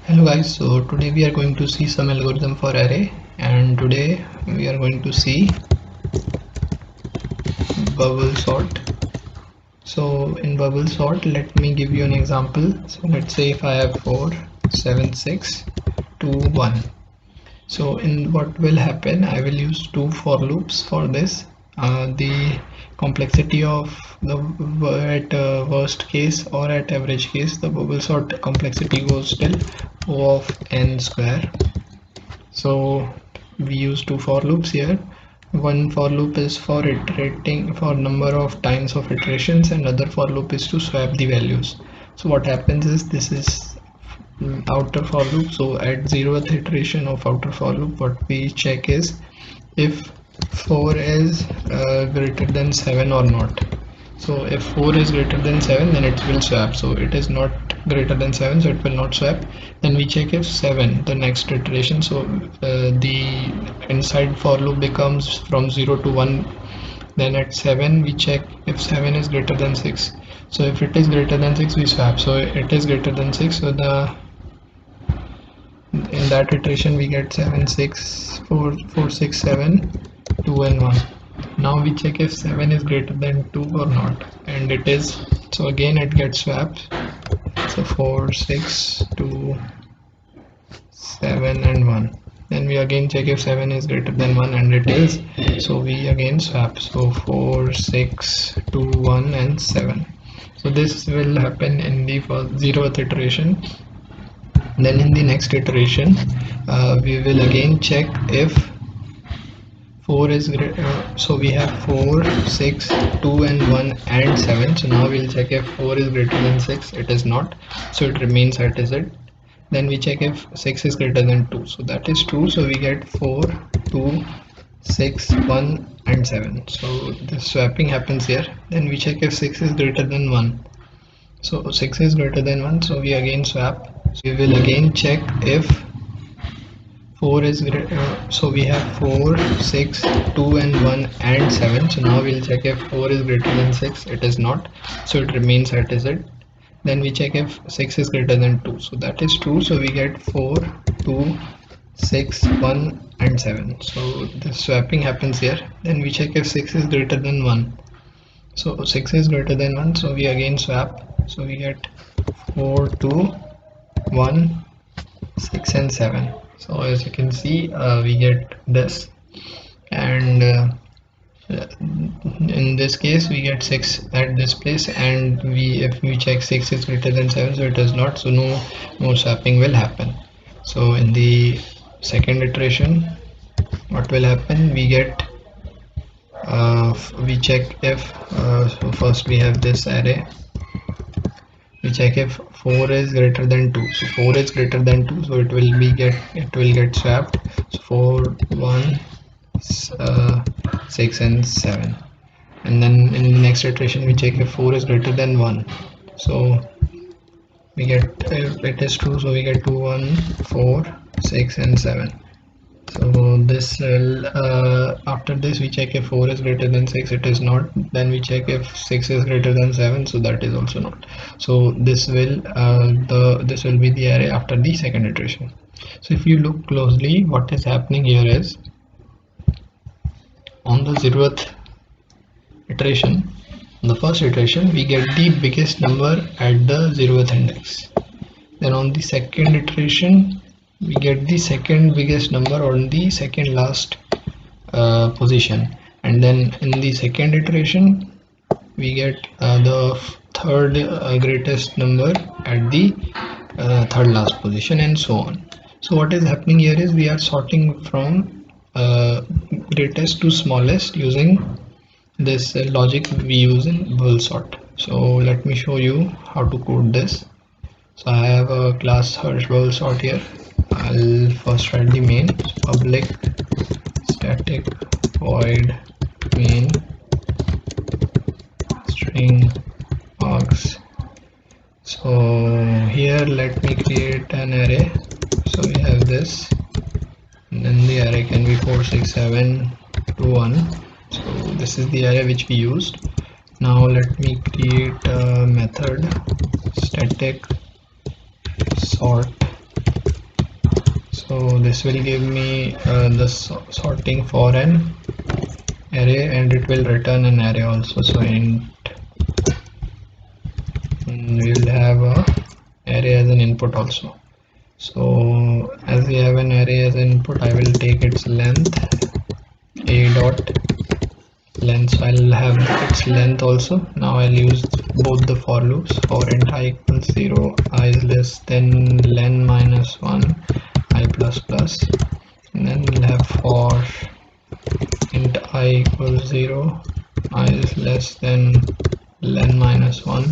Hello guys, so today we are going to see some algorithm for array, and today we are going to see bubble sort. So in bubble sort, let me give you an example. So let's say if I have 4 7 6 2 1. So in what will happen, I will use two for loops for this. The complexity of the at worst case or at average case, the bubble sort complexity goes till O of n square. So we use two for loops here. One for loop is for iterating for number of times of iterations, and other for loop is to swap the values. So what happens is, this is outer for loop. So at 0th iteration of outer for loop, what we check is if 4 is greater than 7 or not. So if 4 is greater than 7, then it will swap. So it is not greater than 7, so it will not swap. Then we check if 7, the next iteration. So the inside for loop becomes from 0 to 1. Then at 7 we check if 7 is greater than 6. So if it is greater than 6, we swap. So it is greater than 6, so the in that iteration we get 7 6 4 4 6 7 2 and 1. Now we check if 7 is greater than 2 or not, and it is. So again it gets swapped. So 4 6 2 7 and 1. Then we again check if 7 is greater than 1, and it is. So we again swap. So 4 6 2 1 and 7. So this will happen in the first 0th iteration. Then in the next iteration, we will again check if 4 is so we have 4 6 2 and 1 and 7. So now we'll check if 4 is greater than 6. It is not, so it remains at z. Then we check if 6 is greater than 2. So that is true, so we get 4 2 6 1 and 7. So the swapping happens here. Then we check if 6 is greater than 1. So 6 is greater than 1, so we again swap. So we will again check if 4 is so we have 4 6 2 and 1 and 7. So now we'll check if 4 is greater than 6. It is not, so it remains at z. Then we check if 6 is greater than 2. So that is true, so we get 4 2 6 1 and 7. So the swapping happens here. Then we check if 6 is greater than 1. So 6 is greater than 1, so we again swap. So we get 4 2 1 6 and 7. So as you can see, we get this, and in this case we get 6 at this place, and if we check 6 is greater than 7, so it is not, so no swapping will happen. So in the second iteration, what will happen, we get we check if so first we have this array. We check if 4 is greater than 2. So 4 is greater than 2, so it will get swapped. So 4 1 6 and 7. And then in the next iteration we check if 4 is greater than 1. So we get it is true, so we get 2 1 4 6 and 7. So this will after this we check if 4 is greater than 6. It is not. Then we check if 6 is greater than 7. So that is also not. So this will this will be the array after the second iteration. So if you look closely, what is happening here is, on the 0th iteration, on the first iteration, we get the biggest number at the 0th index. Then on the second iteration, we get the second biggest number on the second last position, and then in the second iteration we get the third greatest number at the third last position, and so on. So what is happening here is, we are sorting from greatest to smallest using this logic we use in bubble sort. So let me show you how to code this. So I have a class bubble sort here. I'll first write the main. So public static void main string args. So here let me create an array. So we have this, and then the array can be 4 6 7 2 1. So this is the array which we used. Now let me create a method static sort So this will give me the sorting for an array, and it will return an array also. So int, we will have a array as an input also. So as we have an array as an input, I will take its length, a dot length, so I'll have its length also. Now I'll use both the for loops. For int I equals 0, I is less than len minus 1, I plus plus, and then we'll have for int I equals 0, I is less than len minus 1.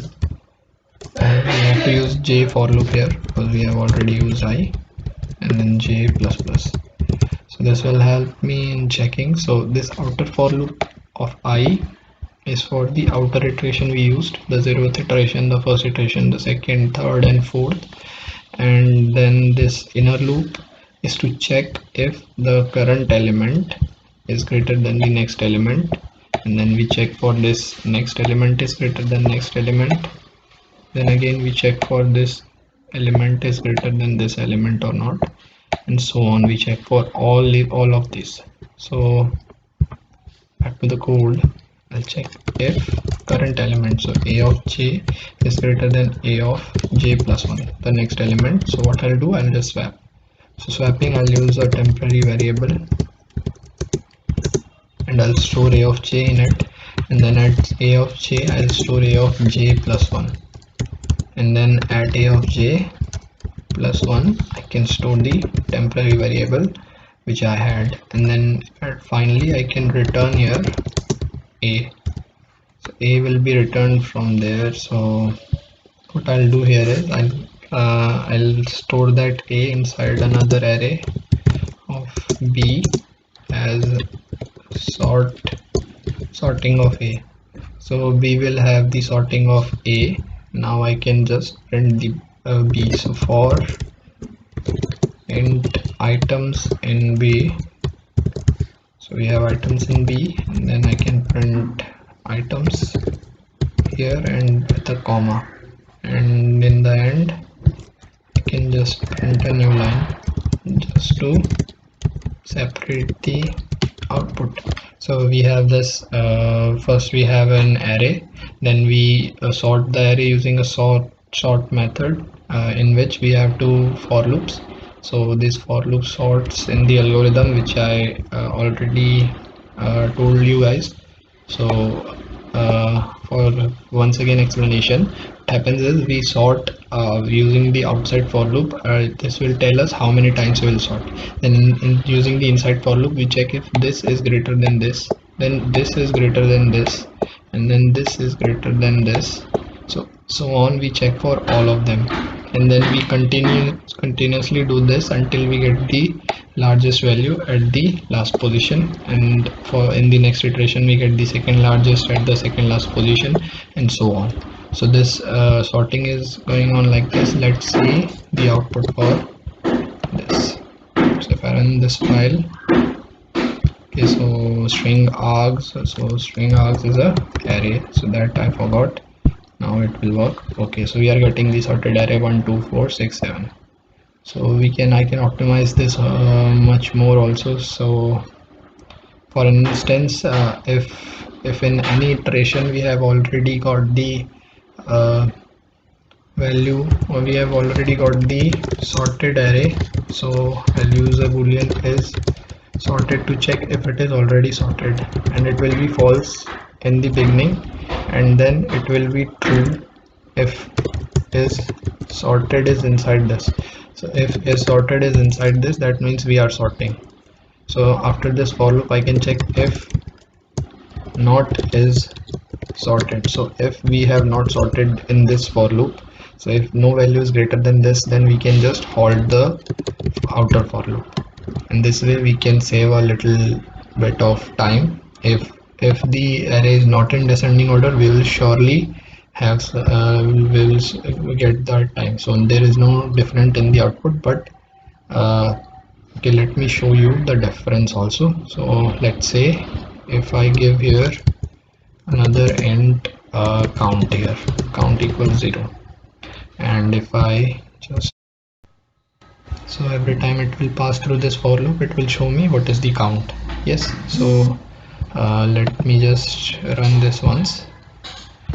And we have to use j for loop here because we have already used I, and then j plus plus. So this will help me in checking. So this outer for loop of I is for the outer iteration we used, the 0th iteration, the first iteration, the second, third and fourth. And then this inner loop is to check if the current element is greater than the next element, and then we check for this next element is greater than next element, then again we check for this element is greater than this element or not, and so on. We check for all of this. So back to the code, I'll check if current element, so a of j is greater than a of j plus 1, the next element. So what I'll do, I'll just swap. So swapping, I'll use a temporary variable and I'll store a of j in it, and then at a of j I'll store a of j plus 1, and then at a of j plus 1 I can store the temporary variable which I had, and then finally I can return here a. So a will be returned from there. So what I'll do here is I'll store that a inside another array of b as sorting of a. So b will have the sorting of a. Now I can just print the b. So for int items in b, so we have items in b, and then I can print items here and with a comma, and in the end I can just print a new line just to separate the output. So we have this first we have an array, then we sort the array using a sort method in which we have two for loops. So this for loop sorts in the algorithm which I already told you guys. So for once again explanation, what happens is we sort using the outside for loop. This will tell us how many times we will sort. Then using the inside for loop we check if this is greater than this, then this is greater than this, and then this is greater than this, so on. We check for all of them, and then we continuously do this until we get the largest value at the last position, and for in the next iteration we get the second largest at the second last position, and so on. So this sorting is going on like this. Let's see the output for this. So if I run this file, okay, so string args, so string args is a array, so that I forgot. Now it will work. Okay, so we are getting the sorted array 1 2 4 6 7. So I can optimize this much more also. So for instance, if in any iteration we have already got the uh, value, or we have already got the sorted array, so I'll use a boolean is sorted to check if it is already sorted, and it will be false in the beginning, and then it will be true if is sorted is inside this. So if is sorted is inside this, that means we are sorting. So after this for loop I can check if not is sorted. So if we have not sorted in this for loop, so if no value is greater than this, then we can just halt the outer for loop, and this way we can save a little bit of time. If the array is not in descending order, we will surely have we will get that time. So there is no difference in the output, but okay, let me show you the difference also. So let's say if I give here another int count here, count equals 0, and if I just So every time it will pass through this for loop, it will show me what is the count. Yes, so let me just run this once.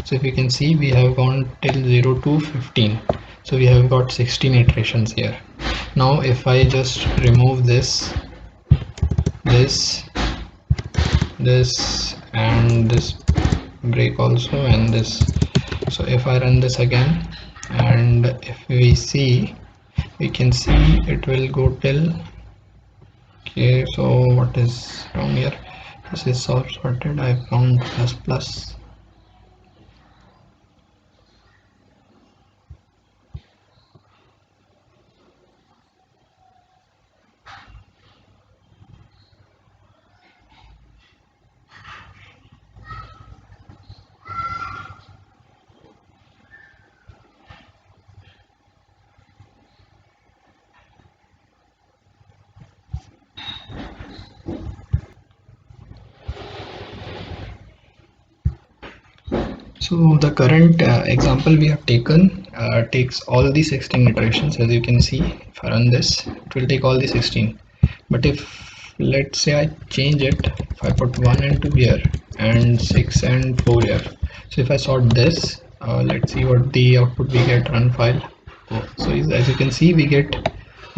So if you can see, we have gone till 0 to 15, so we have got 16 iterations here. Now if I just remove this and this break also, and this, so if I run this again, and if we see, we can see it will go till, okay, so what is wrong here? This is all sorted. I found plus plus. So the current example we have taken takes all the 16 iterations. As you can see, if I run this, it will take all the 16. But if, let's say, I change it, if I put 1 and 2 here and 6 and 4 here, so if I sort this, let's see what the output we get. Run file. So as you can see, we get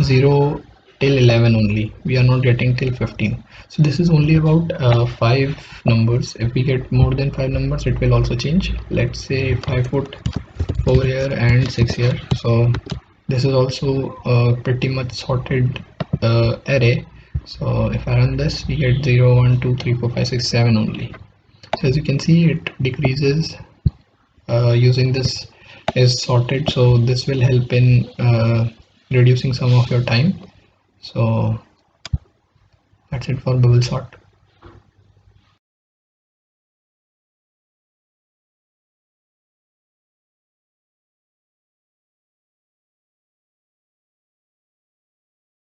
0 till 11 only. We are not getting till 15. So this is only about 5 numbers. If we get more than 5 numbers, it will also change. Let's say if I put 4 here and 6 here, so this is also a pretty much sorted array. So if I run this, we get 0 1 2 3 4 5 6 7 only. So as you can see, it decreases using this is sorted. So this will help in reducing some of your time. So that's it for bubble sort.